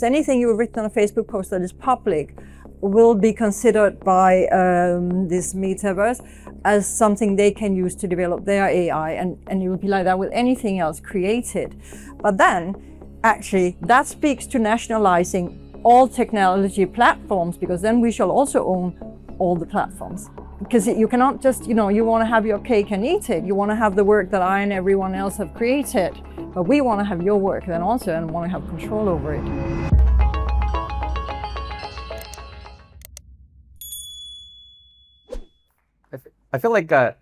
Anything you've written on a Facebook post that is public will be considered by this metaverse as something they can use to develop their AI, and it will be like that with anything else created. But then, actually, that speaks to nationalizing all technology platforms, because then we shall also own all the platforms. Because you cannot just, you want to have your cake and eat it. You want to have the work that I and everyone else have created. But we want to have your work then also and want to have control over it. I feel like tech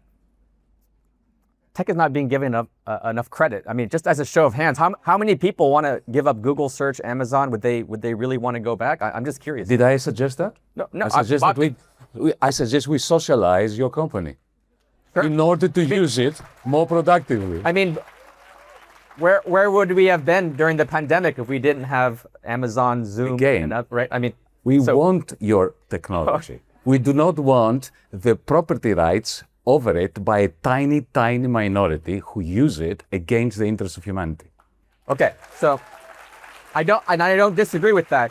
is not being given enough credit. I mean, just as a show of hands, how many people want to give up Google search, Amazon? Would they really want to go back? I'm just curious. Did I suggest that? No. I suggest we socialize your company in order to use it more productively. I mean, where would we have been during the pandemic if we didn't have Amazon, Zoom, Again, right? I mean, we want your technology. We do not want the property rights over it by a tiny, tiny minority who use it against the interests of humanity. Okay, so I don't disagree with that.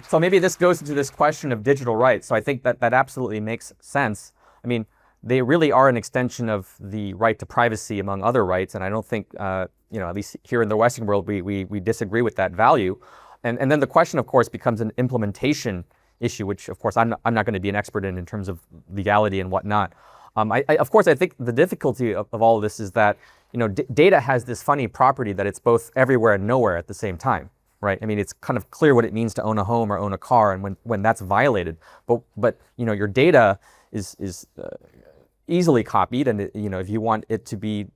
So maybe this goes into this question of digital rights. So I think that absolutely makes sense. I mean, they really are an extension of the right to privacy among other rights, and I don't think, at least here in the Western world, we disagree with that value. And then the question, of course, becomes an implementation issue, which, of course, I'm not going to be an expert in terms of legality and whatnot. Of course, I think the difficulty of all of this is that, data has this funny property that it's both everywhere and nowhere at the same time, right? I mean, it's kind of clear what it means to own a home or own a car, and when that's violated. But your data is easily copied, and if you want it to be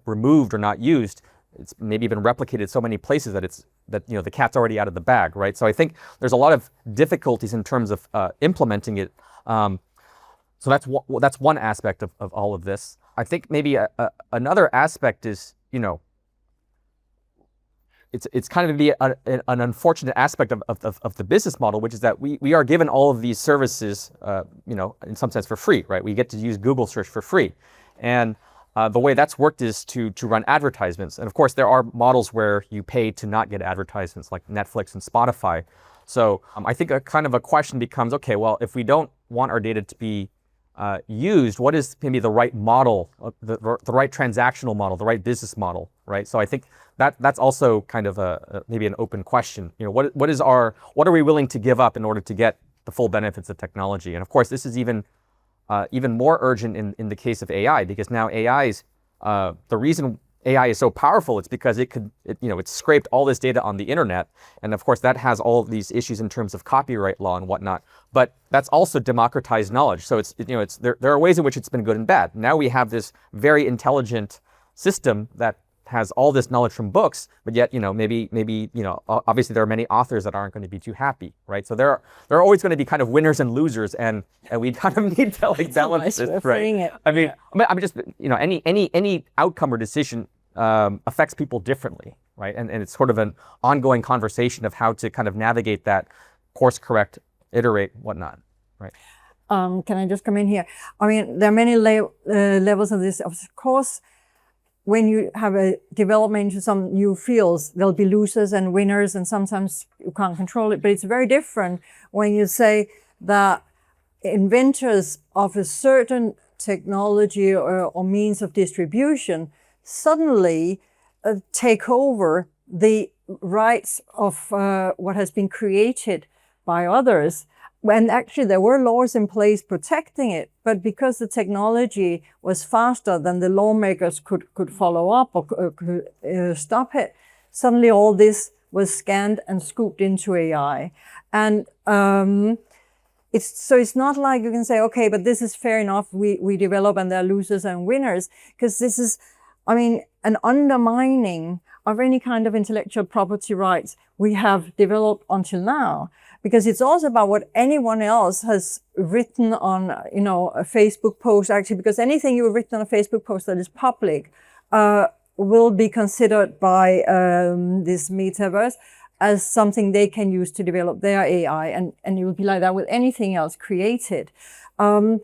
removed or not used, it's maybe been replicated so many places that the cat's already out of the bag, right? So I think there's a lot of difficulties in terms of implementing it. So that's one aspect of all of this. I think maybe another aspect is, it's kind of an unfortunate aspect of the business model, which is that we are given all of these services, in some sense for free, right? We get to use Google search for free. And the way that's worked is to run advertisements. And of course, there are models where you pay to not get advertisements, like Netflix and Spotify. So I think a kind of a question becomes, okay, well, if we don't want our data to be used, what is maybe the right model, the right transactional model, the right business model, right? So I think that's also kind of maybe an open question. What are we willing to give up in order to get the full benefits of technology? And of course, this is even more urgent in the case of AI, because now the reason AI is so powerful, it's because it's scraped all this data on the internet. And of course, that has all of these issues in terms of copyright law and whatnot. But that's also democratized knowledge. So there are ways in which it's been good and bad. Now we have this very intelligent system that has all this knowledge from books, but yet, maybe, obviously there are many authors that aren't going to be too happy, right? So there are always going to be kind of winners and losers, and we kind of need to balance this, right? I mean, I'm just, any outcome or decision affects people differently, right? And it's sort of an ongoing conversation of how to kind of navigate that, course correct, iterate, whatnot, right? Can I just come in here? I mean, there are many levels of this. Of course, when you have a development into some new fields, there'll be losers and winners, and sometimes you can't control it. But it's very different when you say that inventors of a certain technology or means of distribution suddenly take over the rights of what has been created by others, when actually there were laws in place protecting it, but because the technology was faster than the lawmakers could follow up or could stop it, suddenly all this was scanned and scooped into AI. And it's not like you can say, okay, but this is fair enough, we develop and there are losers and winners, because this is, an undermining of any kind of intellectual property rights we have developed until now. Because it's also about what anyone else has written on, a Facebook post, actually, because anything you've written on a Facebook post that is public will be considered by this metaverse as something they can use to develop their AI, and it will be like that with anything else created. And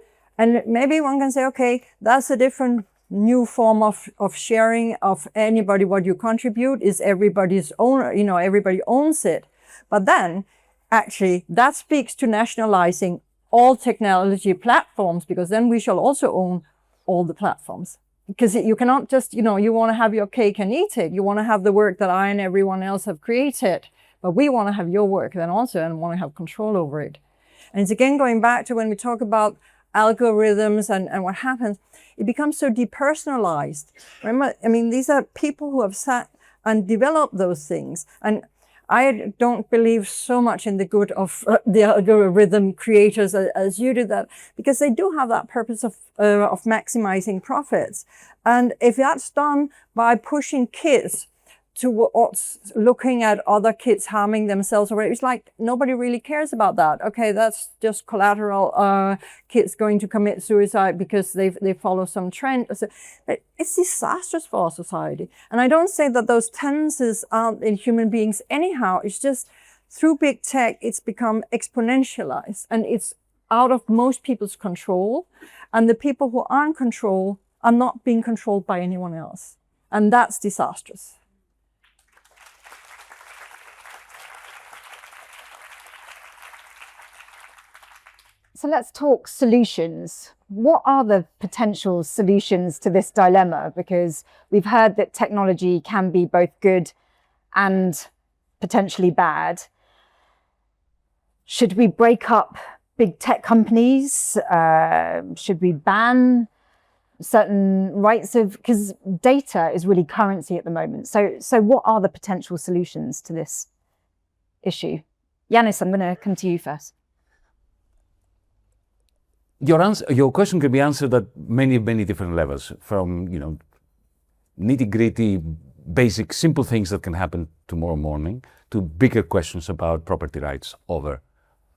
maybe one can say, okay, that's a different new form of sharing of anybody. What you contribute is everybody's own, everybody owns it. But then, actually, that speaks to nationalizing all technology platforms, because then we shall also own all the platforms. Because you cannot just, you want to have your cake and eat it. You want to have the work that I and everyone else have created. But we want to have your work then also and want to have control over it. And it's again going back to when we talk about algorithms and what happens, it becomes so depersonalized. Remember, these are people who have sat and developed those things. And I don't believe so much in the good of the algorithm creators as you do that, because they do have that purpose of maximizing profits. And if that's done by pushing kids towards looking at other kids harming themselves, or it's like nobody really cares about that. Okay, that's just collateral. Kids going to commit suicide because they follow some trend. So, but it's disastrous for our society. And I don't say that those tendencies aren't in human beings anyhow. It's just through big tech, it's become exponentialized and it's out of most people's control. And the people who are in control are not being controlled by anyone else. And that's disastrous. So let's talk solutions. What are the potential solutions to this dilemma? Because we've heard that technology can be both good and potentially bad. Should we break up big tech companies? Should we ban certain rights of, because data is really currency at the moment. So what are the potential solutions to this issue? Yanis, I'm going to come to you first. Your question can be answered at many different levels, from nitty-gritty, basic, simple things that can happen tomorrow morning to bigger questions about property rights over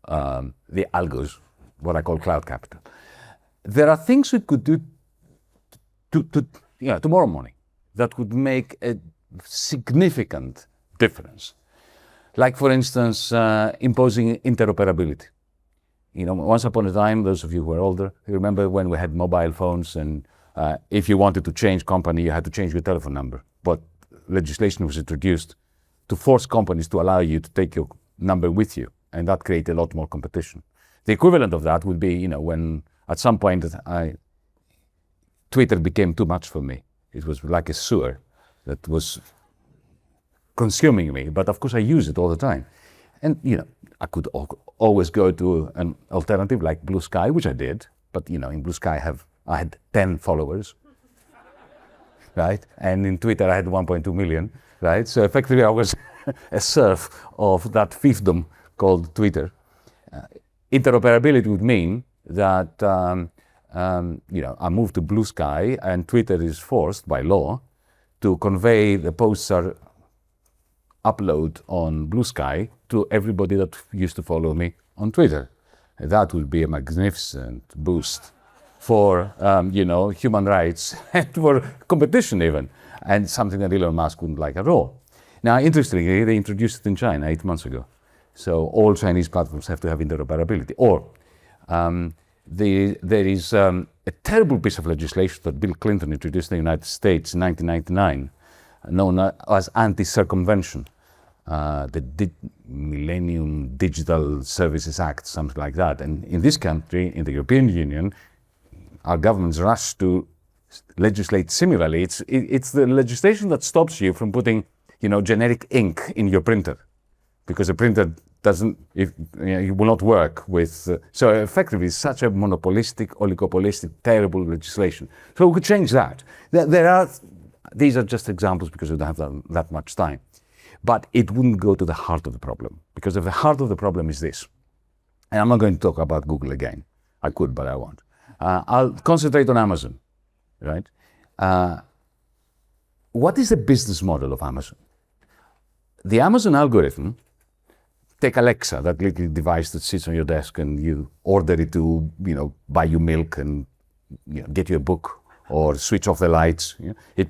the algos, what I call cloud capital. There are things we could do tomorrow morning that would make a significant difference. Like, for instance, imposing interoperability. Once upon a time, those of you who are older, you remember when we had mobile phones, and if you wanted to change company, you had to change your telephone number. But legislation was introduced to force companies to allow you to take your number with you, and that created a lot more competition. The equivalent of that would be, when at some point Twitter became too much for me. It was like a sewer that was consuming me, but of course I use it all the time. And, I could always go to an alternative like Blue Sky, which I did, but, in Blue Sky I had 10 followers, right? And in Twitter I had 1.2 million, right? So effectively I was a serf of that fiefdom called Twitter. Interoperability would mean that, I moved to Blue Sky, and Twitter is forced by law to convey the posts are upload on Blue Sky to everybody that used to follow me on Twitter. That would be a magnificent boost for, human rights and for competition even, and something that Elon Musk wouldn't like at all. Now, interestingly, they introduced it in China 8 months ago. So all Chinese platforms have to have interoperability. Or there is a terrible piece of legislation that Bill Clinton introduced in the United States in 1999, known as anti-circumvention. The Millennium Digital Services Act, something like that. And in this country, in the European Union, our governments rush to legislate similarly. It's the legislation that stops you from putting, generic ink in your printer, because a printer it will not work with. So effectively, it's such a monopolistic, oligopolistic, terrible legislation. So we could change that. These are just examples because we don't have that much time. But it wouldn't go to the heart of the problem, because if the heart of the problem is this, and I'm not going to talk about Google again. I could, but I won't. I'll concentrate on Amazon, right? What is the business model of Amazon? The Amazon algorithm, take Alexa, that little device that sits on your desk, and you order it to, buy you milk and get you a book or switch off the lights. It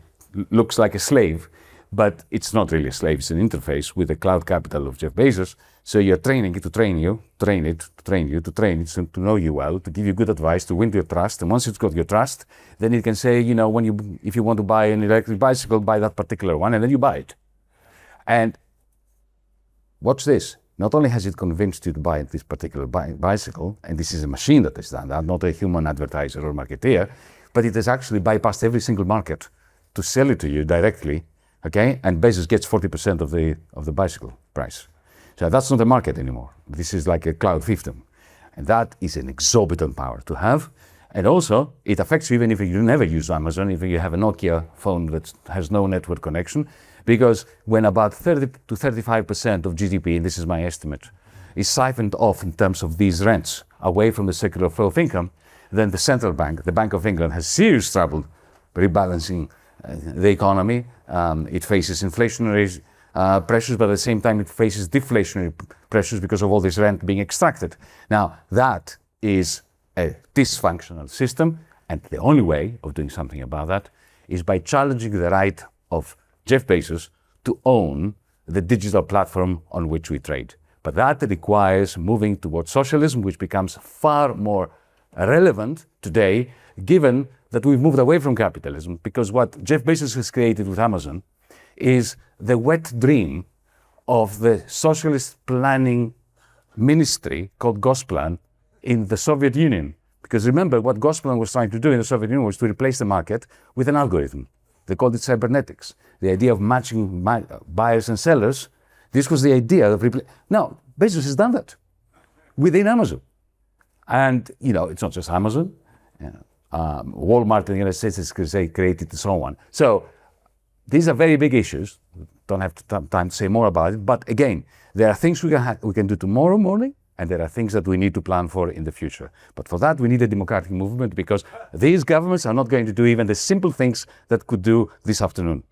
looks like a slave, but it's not really a slave. It's an interface with the cloud capital of Jeff Bezos. So you're training it to train you, train it to train you, to train it to know you well, to give you good advice, to win your trust. And once it's got your trust, then it can say, if you want to buy an electric bicycle, buy that particular one, and then you buy it. And watch this. not only has it convinced you to buy this particular bicycle, and this is a machine that has done that, not a human advertiser or marketeer, but it has actually bypassed every single market to sell it to you directly, okay? And Bezos gets 40% of the bicycle price. So that's not a market anymore. This is like a cloud fiefdom. And that is an exorbitant power to have. And also, it affects you even if you never use Amazon, if you have a Nokia phone that has no network connection, because when about 30 to 35% of GDP, and this is my estimate, is siphoned off in terms of these rents away from the circular flow of income, then the central bank, the Bank of England, has serious trouble rebalancing the economy. It faces inflationary pressures, but at the same time it faces deflationary pressures because of all this rent being extracted. Now, that is a dysfunctional system, and the only way of doing something about that is by challenging the right of Jeff Bezos to own the digital platform on which we trade. But that requires moving towards socialism, which becomes far more relevant today, given that we've moved away from capitalism, because what Jeff Bezos has created with Amazon is the wet dream of the socialist planning ministry called Gosplan in the Soviet Union. Because remember, what Gosplan was trying to do in the Soviet Union was to replace the market with an algorithm. They called it cybernetics. The idea of matching buyers and sellers. This was the idea of Now, Bezos has done that within Amazon. And, it's not just Amazon. Walmart in the United States has created and so on. So these are very big issues. Don't have time to say more about it. But again, there are things we can do tomorrow morning, and there are things that we need to plan for in the future. But for that, we need a democratic movement, because these governments are not going to do even the simple things that could do this afternoon.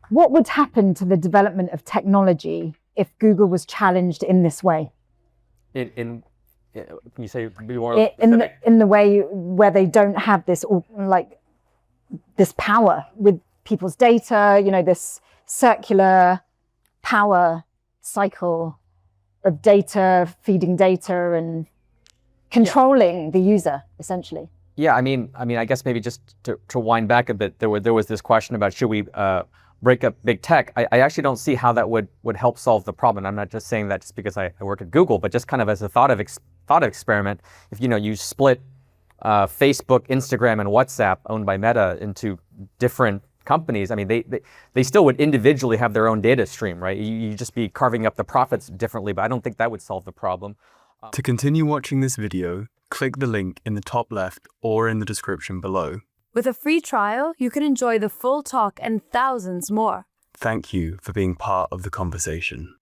What would happen to the development of technology if Google was challenged in this way? Can you say be more specific? In the way where they don't have this this power with people's data, this circular power cycle of data, feeding data and controlling the user, essentially. Yeah, I mean, I guess maybe just to wind back a bit, there was this question about should we break up big tech. I actually don't see how that would help solve the problem. I'm not just saying that just because I work at Google, but just kind of as a thought experiment. If you split Facebook, Instagram, and WhatsApp, owned by Meta, into different companies, I mean, they still would individually have their own data stream, right? You just be carving up the profits differently, but I don't think that would solve the problem. To continue watching this video, click the link in the top left or in the description below. With a free trial, you can enjoy the full talk and thousands more. Thank you for being part of the conversation.